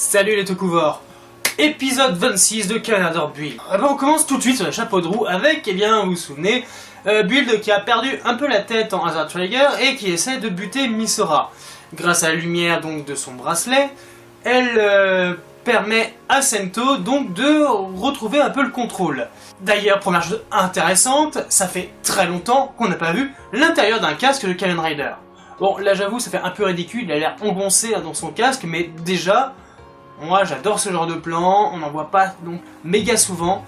Salut les Tokuvors. Épisode 26 de Canada Build. On commence tout de suite sur le chapeau de roue avec, vous vous souvenez, Build qui a perdu un peu la tête en Hazard Trigger et qui essaie de buter Misora. Grâce à la lumière donc de son bracelet, elle permet à Sento donc de retrouver un peu le contrôle. D'ailleurs, première chose intéressante, ça fait très longtemps qu'on n'a pas vu l'intérieur d'un casque de Kamen Rider. Bon, là j'avoue, ça fait un peu ridicule, il a l'air engoncé dans son casque, mais déjà, moi j'adore ce genre de plan, on n'en voit pas donc méga souvent,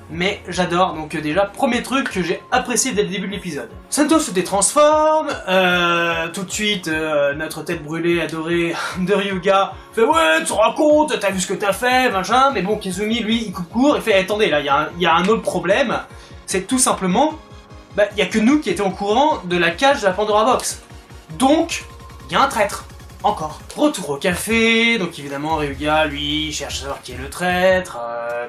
mais j'adore, donc déjà, premier truc que j'ai apprécié dès le début de l'épisode. Sento se détransforme, tout de suite, notre tête brûlée, adorée de Ryuga, fait « Ouais, tu te rends compte, t'as vu ce que t'as fait, machin », mais bon, Kazumi, lui, il coupe court, il fait « Attendez, là, il y a un autre problème, c'est tout simplement, il y a que nous qui étions au courant de la cage de la Pandora Box. Donc, il y a un traître. Encore. Retour au café, donc évidemment Ryuga, lui, il cherche à savoir qui est le traître,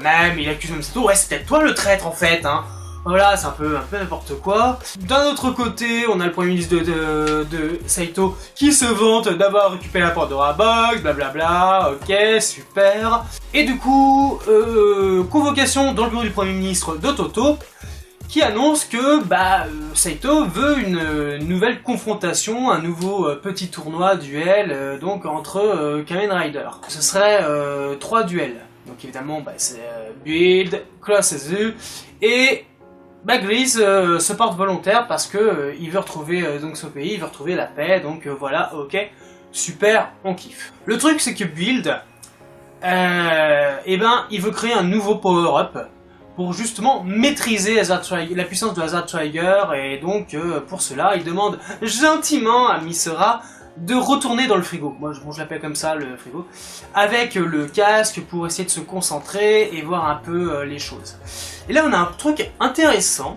même, il accuse même Sento, ouais c'est peut-être toi le traître en fait, hein. Voilà, c'est un peu n'importe quoi. D'un autre côté, on a le premier ministre de Saito qui se vante d'avoir récupéré la Pandora Box, blablabla, ok, super. Et du coup, convocation dans le bureau du premier ministre de Toto, qui annonce que Saito veut une nouvelle confrontation, un nouveau petit tournoi duel donc entre Kamen Rider. Ce serait 3 duels. Donc évidemment c'est Build, Kurosazu et Grease se porte volontaire parce que il veut retrouver donc son pays, il veut retrouver la paix, donc voilà, ok, super, on kiffe. Le truc c'est que Build, il veut créer un nouveau power-up pour justement maîtriser la puissance de Hazard Trigger, et donc pour cela il demande gentiment à Misora de retourner dans le frigo, moi je l'appelle comme ça, le frigo, avec le casque pour essayer de se concentrer et voir un peu les choses. Et là on a un truc intéressant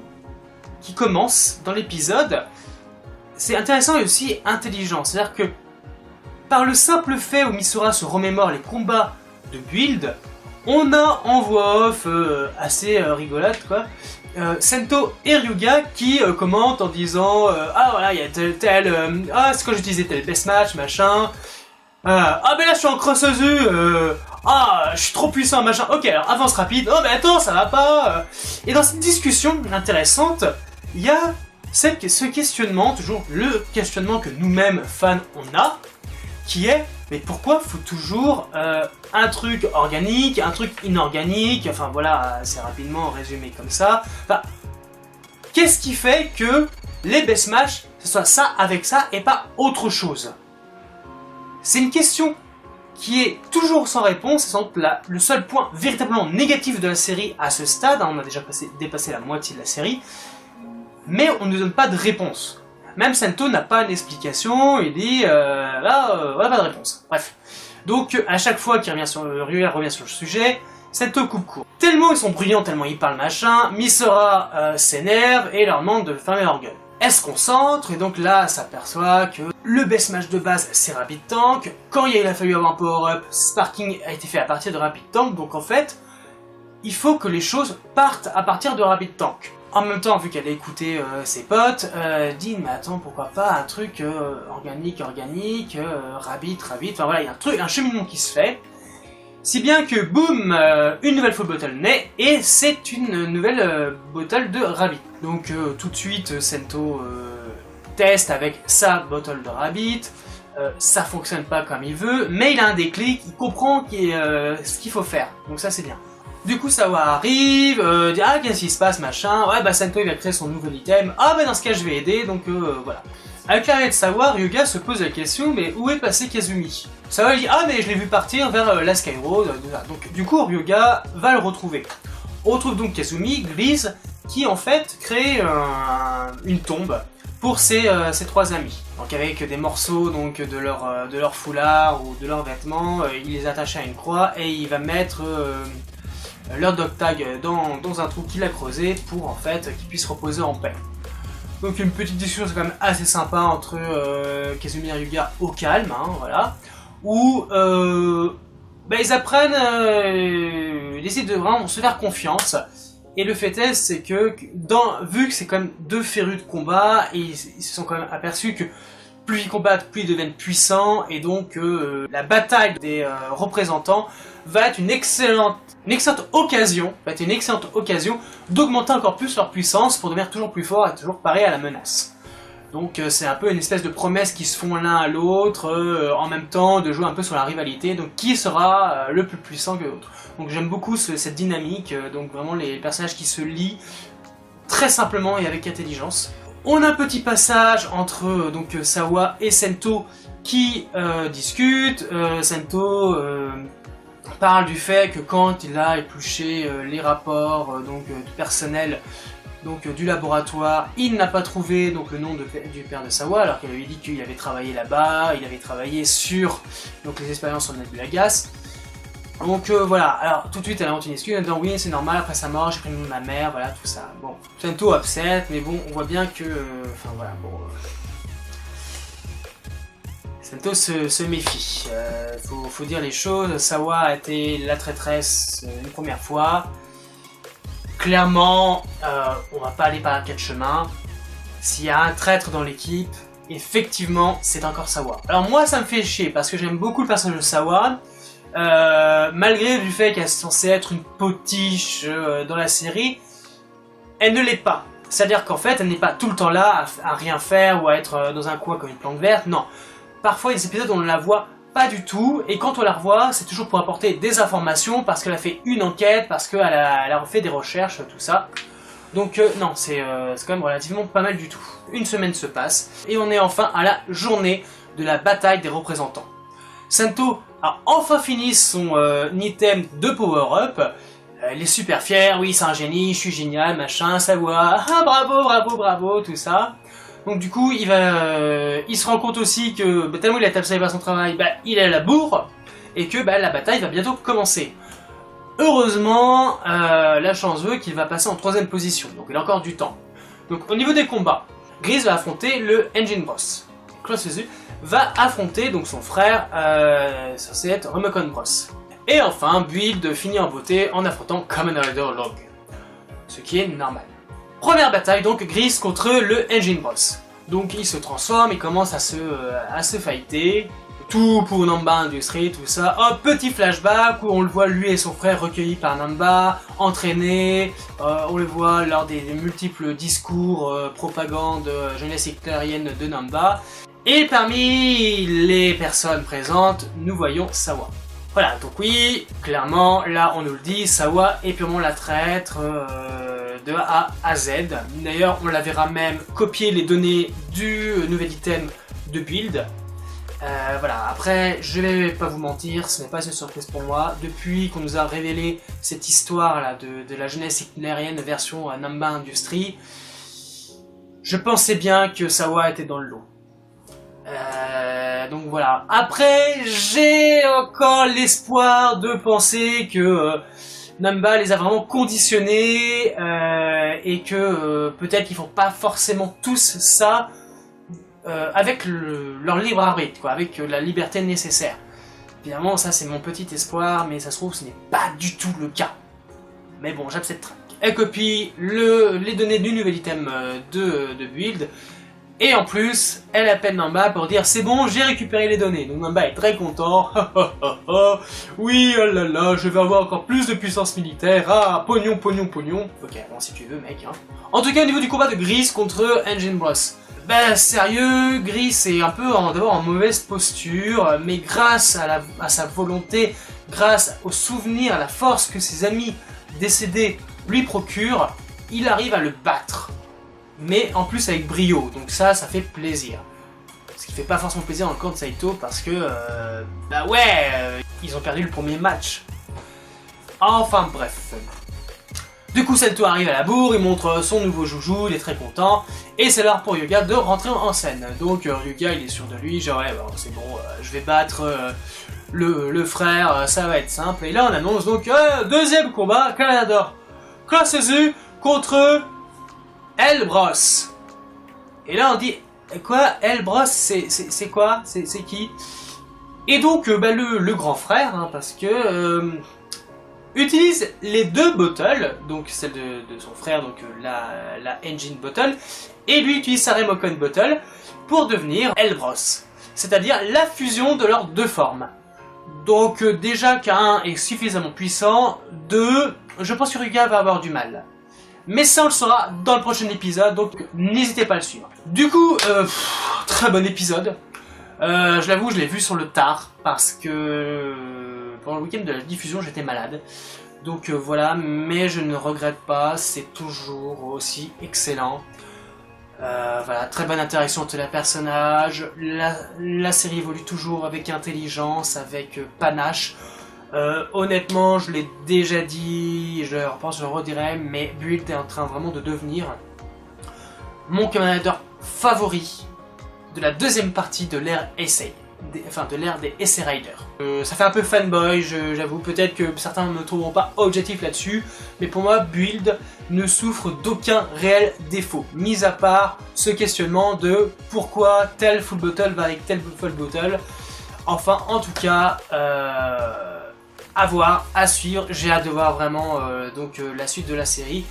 qui commence dans l'épisode, c'est intéressant et aussi intelligent, c'est-à-dire que par le simple fait où Misora se remémore les combats de Build, on a en voix off assez rigolote quoi, Sento et Ryuga qui commentent en disant ah voilà il y a tel ah c'est quand j'utilisais tel best match machin, ah ben là je suis en Kurosazu, ah je suis trop puissant machin, ok alors avance rapide, oh mais attends ça va pas, et dans cette discussion intéressante il y a ce questionnement, toujours le questionnement que nous-mêmes fans on a, qui est mais pourquoi faut toujours un truc organique, un truc inorganique, enfin voilà, c'est rapidement résumé comme ça. Enfin, qu'est-ce qui fait que les best match, ce soit ça avec ça et pas autre chose? C'est une question qui est toujours sans réponse, c'est sans doute le seul point véritablement négatif de la série à ce stade, hein, on a déjà dépassé la moitié de la série, mais on ne nous donne pas de réponse. Même Sento n'a pas d'explication, il dit on n'a pas de réponse. Bref. Donc à chaque fois qu'il Ryuga revient sur le sujet, Sento coupe court. Tellement ils sont bruyants, tellement ils parlent machin, Misora s'énerve et leur demande de fermer leur gueule. Elle se concentre et donc là s'aperçoit que le best match de base c'est Rapid Tank. Quand il a fallu avoir un power-up, Sparking a été fait à partir de Rapid Tank, donc en fait, il faut que les choses partent à partir de Rapid Tank. En même temps, vu qu'elle a écouté ses potes, dit mais attends pourquoi pas un truc organique, rabbit, enfin voilà, il y a un cheminement qui se fait, si bien que boum, une nouvelle full bottle naît, et c'est une nouvelle bottle de rabbit. Donc tout de suite Sento teste avec sa bottle de rabbit, ça fonctionne pas comme il veut, mais il a un déclic, il comprend ce qu'il faut faire, donc ça c'est bien. Du coup, Sawa arrive, dit ah qu'est-ce qui se passe machin, ouais Sento il va créer son nouvel item, ah dans ce cas je vais aider, donc voilà. Avec l'arrivée de Sawa, Ryuga se pose la question mais où est passé Kazumi? Sawa dit ah mais je l'ai vu partir vers la Sky Road, donc du coup Ryuga va le retrouver. On retrouve donc Kazumi, Grease, qui en fait crée une tombe pour ses 3 amis. Donc avec des morceaux donc, de leur foulard ou de leurs vêtements, il les attache à une croix et il va mettre leur dog tag dans un trou qu'il a creusé pour en fait qu'ils puissent reposer en paix. Donc une petite discussion c'est quand même assez sympa entre Kazumi et Ryuga au calme, hein, voilà, où ils apprennent, ils décident de vraiment se faire confiance, et le fait est c'est que vu que c'est quand même 2 férus de combat, et ils se sont quand même aperçus que plus ils combattent, plus ils deviennent puissants, et donc la bataille des représentants va être une excellente occasion, d'augmenter encore plus leur puissance pour devenir toujours plus fort et toujours parer à la menace. Donc c'est un peu une espèce de promesse qui se font l'un à l'autre, en même temps de jouer un peu sur la rivalité, donc qui sera le plus puissant que l'autre. Donc j'aime beaucoup cette dynamique, donc vraiment les personnages qui se lient très simplement et avec intelligence. On a un petit passage entre donc Sawa et Sento qui discutent. Sento parle du fait que quand il a épluché les rapports du personnel du laboratoire, il n'a pas trouvé donc le nom du père de Sawa, alors qu'il avait dit qu'il avait travaillé là-bas, il avait travaillé sur les expériences sur le Nebula Gas. Donc voilà, alors tout de suite elle invente une excuse en disant oui c'est normal, après sa mort j'ai pris le nom de ma mère, voilà tout ça. Bon, Sento upset, mais bon on voit bien que... Enfin voilà, bon... Sento se méfie, faut dire les choses, Sawa a été la traîtresse une première fois. Clairement, on va pas aller par un quatre chemins. S'il y a un traître dans l'équipe, effectivement, c'est encore Sawa. Alors moi, ça me fait chier, parce que j'aime beaucoup le personnage de Sawa, malgré le fait qu'elle est censée être une potiche dans la série, elle ne l'est pas. C'est-à-dire qu'en fait, elle n'est pas tout le temps là à rien faire ou à être dans un coin comme une plante verte, non. Parfois, il y a des épisodes où on ne la voit pas du tout, et quand on la revoit, c'est toujours pour apporter des informations, parce qu'elle a fait une enquête, parce qu'elle a fait des recherches, tout ça. Donc non, c'est quand même relativement pas mal du tout. Une semaine se passe, et on est enfin à la journée de la bataille des représentants. Sento a enfin fini son item de power-up, il est super fier, oui c'est un génie, je suis génial, machin, Sawa, ah bravo, bravo, bravo, tout ça. Donc du coup, il se rend compte aussi que tellement il a tapé par son travail, il est à la bourre, et que la bataille va bientôt commencer. Heureusement, la chance veut qu'il va passer en 3ème position, donc il a encore du temps. Donc au niveau des combats, Gris va affronter le Engine Boss. Cross va affronter donc son frère, censé être Remocon Boss. Et enfin, Build finit en beauté en affrontant Kamen Rider Log. Ce qui est normal. Première bataille, donc Gris contre le Engine Boss. Donc il se transforme, il commence à se fighter. Tout pour Namba Industries, tout ça. Hop, petit flashback où on le voit lui et son frère recueillis par Namba, entraînés. On le voit lors des multiples discours, propagande jeunesse hitlérienne de Namba. Et parmi les personnes présentes, nous voyons Sawa. Voilà, donc oui, clairement, là on nous le dit, Sawa est purement la traître de A à Z. D'ailleurs, on la verra même copier les données du nouvel item de Build. Voilà, après, je vais pas vous mentir, ce n'est pas une surprise pour moi. Depuis qu'on nous a révélé cette histoire là de la jeunesse hitlérienne version Namba Industries, je pensais bien que Sawa était dans le lot. Donc voilà. Après, j'ai encore l'espoir de penser que Namba les a vraiment conditionnés et que peut-être qu'ils font pas forcément tous ça avec leur libre arbitre, quoi, avec la liberté nécessaire. Évidemment, ça c'est mon petit espoir, mais ça se trouve ce n'est pas du tout le cas. Mais bon, j'aime cette track. Elle copie les données du nouvel item de Build. Et en plus, elle appelle Namba pour dire c'est bon, j'ai récupéré les données. Donc Namba est très content. Oui, oh là là, je vais avoir encore plus de puissance militaire. Ah, pognon, pognon, pognon. Ok, bon, si tu veux, mec. Hein. En tout cas, au niveau du combat de Gris contre Engine Boss. Sérieux, Gris est un peu d'abord en mauvaise posture, mais grâce à sa volonté, grâce au souvenir, à la force que ses amis décédés lui procurent, il arrive à le battre. Mais en plus avec brio, donc ça fait plaisir. Ce qui fait pas forcément plaisir dans le camp de Saito parce que, ils ont perdu le premier match. Enfin bref. Du coup Sento arrive à la bourre, il montre son nouveau joujou, il est très content, et c'est l'heure pour Ryuga de rentrer en scène. Donc Ryuga il est sûr de lui, genre ouais, c'est bon, je vais battre le frère, ça va être simple. Et là on annonce donc deuxième combat, Canada Classe Z contre Elbros. Et là on dit quoi, Elbros c'est quoi, c'est qui? Et donc le grand frère, hein, parce que utilise les deux bottles, donc celle de son frère, donc la engine bottle, et lui utilise sa Remocon bottle, pour devenir Elbros, c'est-à-dire la fusion de leurs deux formes. Donc déjà qu'un est suffisamment puissant, 2, je pense que Ruka va avoir du mal. Mais ça on le saura dans le prochain épisode, donc n'hésitez pas à le suivre. Du coup, très bon épisode. Je l'avoue, je l'ai vu sur le tard, parce que pendant le week-end de la diffusion j'étais malade. Donc voilà, mais je ne regrette pas, c'est toujours aussi excellent. Voilà, très bonne interaction entre les personnages, la série évolue toujours avec intelligence, avec panache. Honnêtement, je l'ai déjà dit, je pense que je le redirai, mais Build est en train vraiment de devenir mon commandeur favori de la deuxième partie de l'ère Essay, de l'ère des Essay Riders. Ça fait un peu fanboy, j'avoue, peut-être que certains ne me trouveront pas objectif là-dessus, mais pour moi, Build ne souffre d'aucun réel défaut, mis à part ce questionnement de pourquoi tel full bottle va avec tel full bottle. Enfin, en tout cas, à voir, à suivre, j'ai hâte de voir vraiment la suite de la série,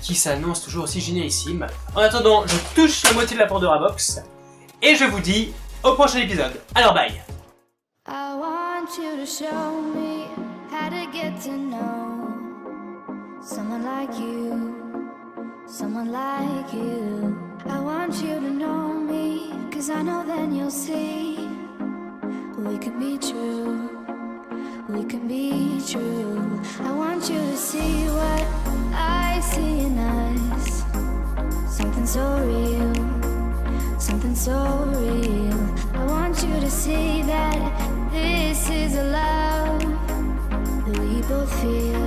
qui s'annonce toujours aussi génialissime. En attendant, je touche la moitié de la Pandora Box, et je vous dis au prochain épisode. Alors bye. I want you to show me how to get to know someone like you, someone like you. I want you to know me, 'cause I know then you'll see we can be true, we can be true. I want you to see what I see in us, something so real, something so real. I want you to see that this is a love that we both feel.